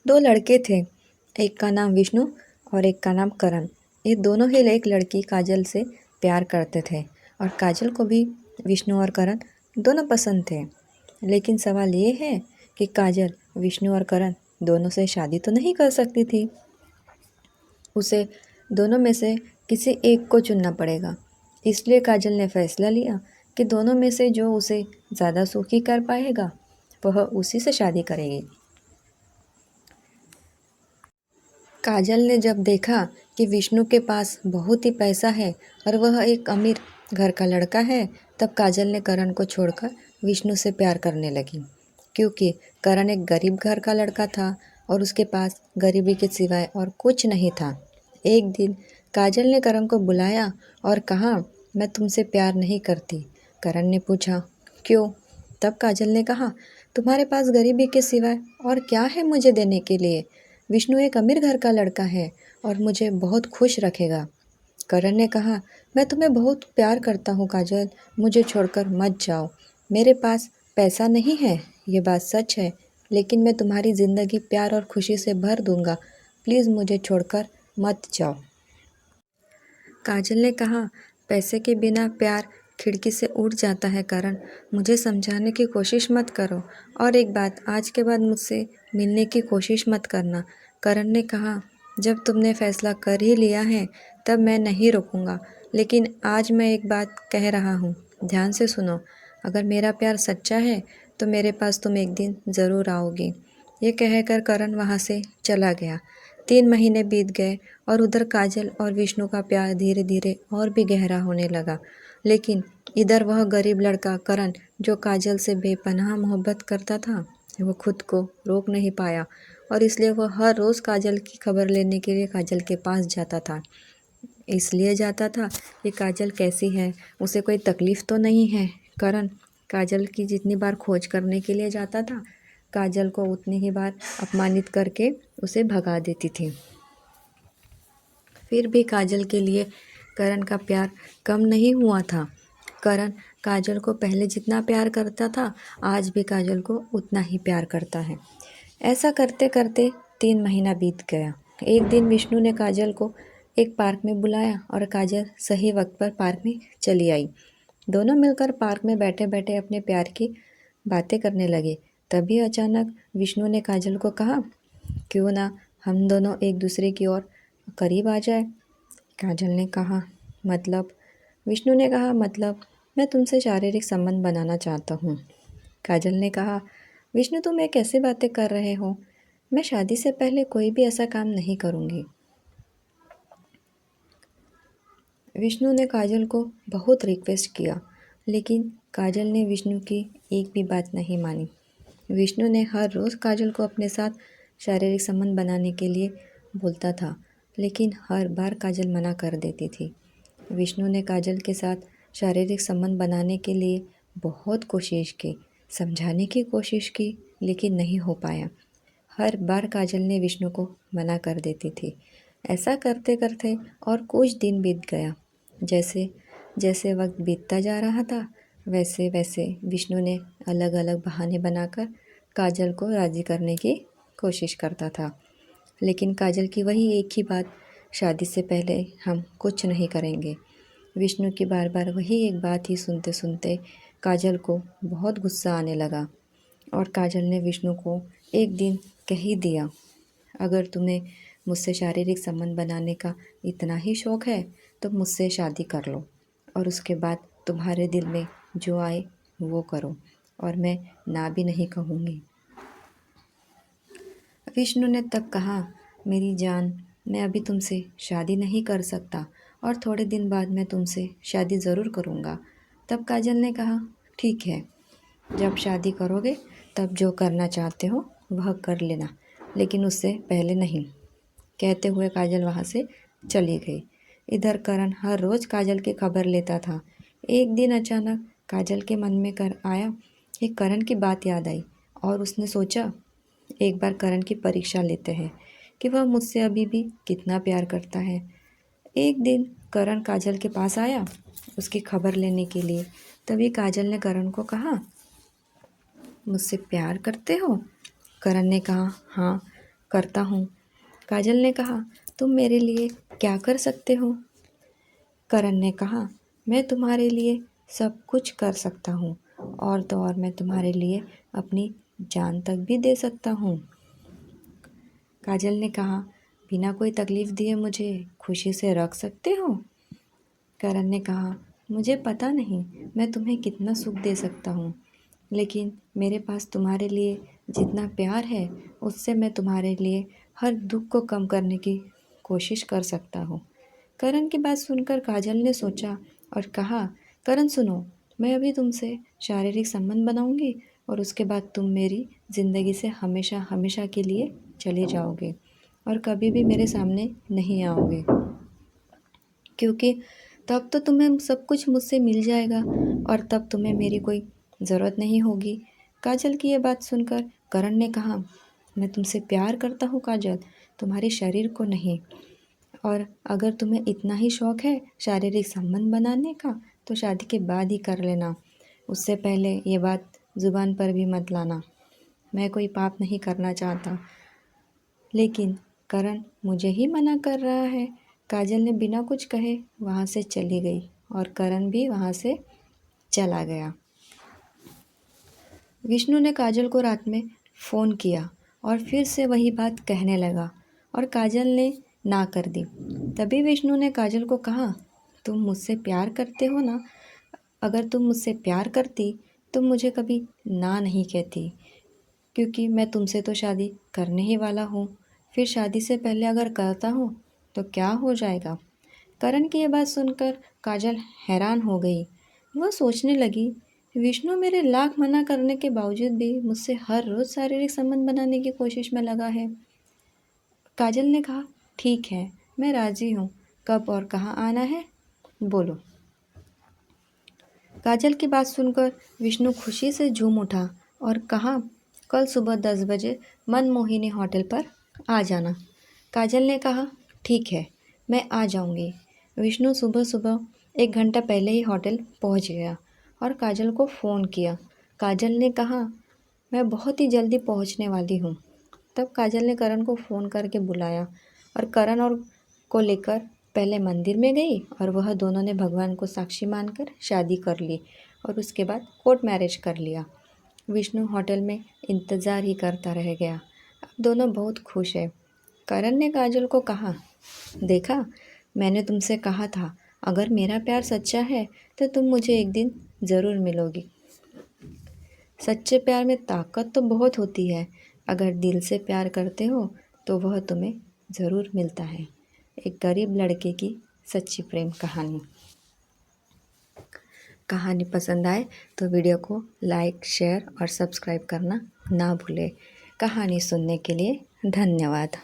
दो लड़के थे। एक का नाम विष्णु और एक का नाम करण। ये दोनों ही एक लड़की काजल से प्यार करते थे और काजल को भी विष्णु और करण दोनों पसंद थे। लेकिन सवाल ये है कि काजल विष्णु और करण दोनों से शादी तो नहीं कर सकती थी। उसे दोनों में से किसी एक को चुनना पड़ेगा। इसलिए काजल ने फैसला लिया कि दोनों में से जो उसे ज़्यादा सुखी कर पाएगा वह उसी से शादी करेगी। काजल ने जब देखा कि विष्णु के पास बहुत ही पैसा है और वह एक अमीर घर का लड़का है, तब काजल ने करण को छोड़कर विष्णु से प्यार करने लगी, क्योंकि करण एक गरीब घर का लड़का था और उसके पास गरीबी के सिवाय और कुछ नहीं था। एक दिन काजल ने करण को बुलाया और कहा, मैं तुमसे प्यार नहीं करती। करण ने पूछा, क्यों? तब काजल ने कहा, तुम्हारे पास गरीबी के सिवाय और क्या है मुझे देने के लिए? विष्णु एक अमीर घर का लड़का है और मुझे बहुत खुश रखेगा। करण ने कहा, मैं तुम्हें बहुत प्यार करता हूँ काजल, मुझे छोड़कर मत जाओ। मेरे पास पैसा नहीं है, ये बात सच है, लेकिन मैं तुम्हारी ज़िंदगी प्यार और खुशी से भर दूंगा। प्लीज़ मुझे छोड़कर मत जाओ। काजल ने कहा, पैसे के बिना प्यार खिड़की से उड़ जाता है करण, मुझे समझाने की कोशिश मत करो। और एक बात, आज के बाद मुझसे मिलने की कोशिश मत करना। करण ने कहा, जब तुमने फैसला कर ही लिया है तब मैं नहीं रोकूंगा, लेकिन आज मैं एक बात कह रहा हूँ, ध्यान से सुनो। अगर मेरा प्यार सच्चा है तो मेरे पास तुम एक दिन ज़रूर आओगी। ये कहकर करण वहाँ से चला गया। 3 महीने बीत गए और उधर काजल और विष्णु का प्यार धीरे धीरे और भी गहरा होने लगा। लेकिन इधर वह गरीब लड़का करण, जो काजल से बेपनाह मोहब्बत करता था, वो खुद को रोक नहीं पाया और इसलिए वह हर रोज़ काजल की खबर लेने के लिए काजल के पास जाता था। इसलिए जाता था कि काजल कैसी है, उसे कोई तकलीफ़ तो नहीं है। करण काजल की जितनी बार खोज करने के लिए जाता था, काजल को उतनी ही बार अपमानित करके उसे भगा देती थी। फिर भी काजल के लिए करण का प्यार कम नहीं हुआ था। करण काजल को पहले जितना प्यार करता था, आज भी काजल को उतना ही प्यार करता है। ऐसा करते करते 3 महीना बीत गया। एक दिन विष्णु ने काजल को एक पार्क में बुलाया और काजल सही वक्त पर पार्क में चली आई। दोनों मिलकर पार्क में बैठे बैठे अपने प्यार की बातें करने लगे। तभी अचानक विष्णु ने काजल को कहा, क्यों ना हम दोनों एक दूसरे की ओर करीब आ जाए। काजल ने कहा, मतलब? विष्णु ने कहा, मतलब मैं तुमसे शारीरिक संबंध बनाना चाहता हूँ। काजल ने कहा, विष्णु तुम ये कैसे बातें कर रहे हो? मैं शादी से पहले कोई भी ऐसा काम नहीं करूँगी। विष्णु ने काजल को बहुत रिक्वेस्ट किया, लेकिन काजल ने विष्णु की एक भी बात नहीं मानी। विष्णु ने हर रोज़ काजल को अपने साथ शारीरिक संबंध बनाने के लिए बोलता था, लेकिन हर बार काजल मना कर देती थी। विष्णु ने काजल के साथ शारीरिक संबंध बनाने के लिए बहुत कोशिश की, समझाने की कोशिश की, लेकिन नहीं हो पाया। हर बार काजल ने विष्णु को मना कर देती थी। ऐसा करते करते और कुछ दिन बीत गया। जैसे जैसे वक्त बीतता जा रहा था, वैसे वैसे विष्णु ने अलग अलग बहाने बनाकर काजल को राज़ी करने की कोशिश करता था। लेकिन काजल की वही एक ही बात, शादी से पहले हम कुछ नहीं करेंगे। विष्णु की बार बार वही एक बात ही सुनते सुनते काजल को बहुत गुस्सा आने लगा और काजल ने विष्णु को एक दिन कह ही दिया, अगर तुम्हें मुझसे शारीरिक संबंध बनाने का इतना ही शौक़ है तो मुझसे शादी कर लो और उसके बाद तुम्हारे दिल में जो आए वो करो और मैं ना भी नहीं कहूँगी। विष्णु ने तब कहा, मेरी जान, मैं अभी तुमसे शादी नहीं कर सकता और थोड़े दिन बाद मैं तुमसे शादी ज़रूर करूँगा। तब काजल ने कहा, ठीक है, जब शादी करोगे तब जो करना चाहते हो वह कर लेना, लेकिन उससे पहले नहीं। कहते हुए काजल वहाँ से चली गई। इधर करण हर रोज़ काजल की खबर लेता था। एक दिन अचानक काजल के मन में कर आया कि करण की बात याद आई और उसने सोचा, एक बार करण की परीक्षा लेते हैं कि वह मुझसे अभी भी कितना प्यार करता है। एक दिन करण काजल के पास आया उसकी खबर लेने के लिए। तभी काजल ने करण को कहा, मुझसे प्यार करते हो? करण ने कहा, हाँ, करता हूँ। काजल ने कहा, तुम मेरे लिए क्या कर सकते हो? करण ने कहा, मैं तुम्हारे लिए सब कुछ कर सकता हूँ, और तो और मैं तुम्हारे लिए अपनी जान तक भी दे सकता हूँ। काजल ने कहा, बिना कोई तकलीफ दिए मुझे खुशी से रख सकते हो? करण ने कहा, मुझे पता नहीं मैं तुम्हें कितना सुख दे सकता हूँ, लेकिन मेरे पास तुम्हारे लिए जितना प्यार है उससे मैं तुम्हारे लिए हर दुख को कम करने की कोशिश कर सकता हूँ। करण की बात सुनकर काजल ने सोचा और कहा, करण सुनो, मैं अभी तुमसे शारीरिक संबंध बनाऊंगी और उसके बाद तुम मेरी ज़िंदगी से हमेशा हमेशा के लिए चले जाओगे और कभी भी मेरे सामने नहीं आओगे, क्योंकि तब तो तुम्हें सब कुछ मुझसे मिल जाएगा और तब तुम्हें मेरी कोई ज़रूरत नहीं होगी। काजल की ये बात सुनकर करण ने कहा, मैं तुमसे प्यार करता हूँ काजल, तुम्हारे शरीर को नहीं। और अगर तुम्हें इतना ही शौक़ है शारीरिक संबंध बनाने का तो शादी के बाद ही कर लेना, उससे पहले ये बात ज़ुबान पर भी मत लाना। मैं कोई पाप नहीं करना चाहता। लेकिन करण मुझे ही मना कर रहा है। काजल ने बिना कुछ कहे वहाँ से चली गई और करण भी वहाँ से चला गया। विष्णु ने काजल को रात में फ़ोन किया और फिर से वही बात कहने लगा और काजल ने ना कर दी। तभी विष्णु ने काजल को कहा, तुम मुझसे प्यार करते हो ना? अगर तुम मुझसे प्यार करती तो मुझे कभी ना नहीं कहती, क्योंकि मैं तुमसे तो शादी करने ही वाला हूँ। फिर शादी से पहले अगर करता हूँ तो क्या हो जाएगा? करण की ये बात सुनकर काजल हैरान हो गई। वह सोचने लगी, विष्णु मेरे लाख मना करने के बावजूद भी मुझसे हर रोज़ शारीरिक संबंध बनाने की कोशिश में लगा है। काजल ने कहा, ठीक है, मैं राज़ी हूँ, कब और कहाँ आना है बोलो। काजल की बात सुनकर विष्णु खुशी से झूम उठा और कहा, कल सुबह 10 बजे मनमोहिनी होटल पर आ जाना। काजल ने कहा, ठीक है, मैं आ जाऊंगी। विष्णु सुबह सुबह 1 घंटा पहले ही होटल पहुंच गया और काजल को फ़ोन किया। काजल ने कहा, मैं बहुत ही जल्दी पहुंचने वाली हूँ। तब काजल ने करण को फ़ोन करके बुलाया और करण और को लेकर पहले मंदिर में गई और वह दोनों ने भगवान को साक्षी मानकर शादी कर ली और उसके बाद कोर्ट मैरिज कर लिया। विष्णु होटल में इंतज़ार ही करता रह गया। अब दोनों बहुत खुश है। करण ने काजल को कहा, देखा, मैंने तुमसे कहा था, अगर मेरा प्यार सच्चा है तो तुम मुझे एक दिन ज़रूर मिलोगी। सच्चे प्यार में ताकत तो बहुत होती है, अगर दिल से प्यार करते हो तो वह तुम्हें ज़रूर मिलता है। एक गरीब लड़के की सच्ची प्रेम कहानी। कहानी पसंद आए तो वीडियो को लाइक, शेयर और सब्सक्राइब करना ना भूलें। कहानी सुनने के लिए धन्यवाद।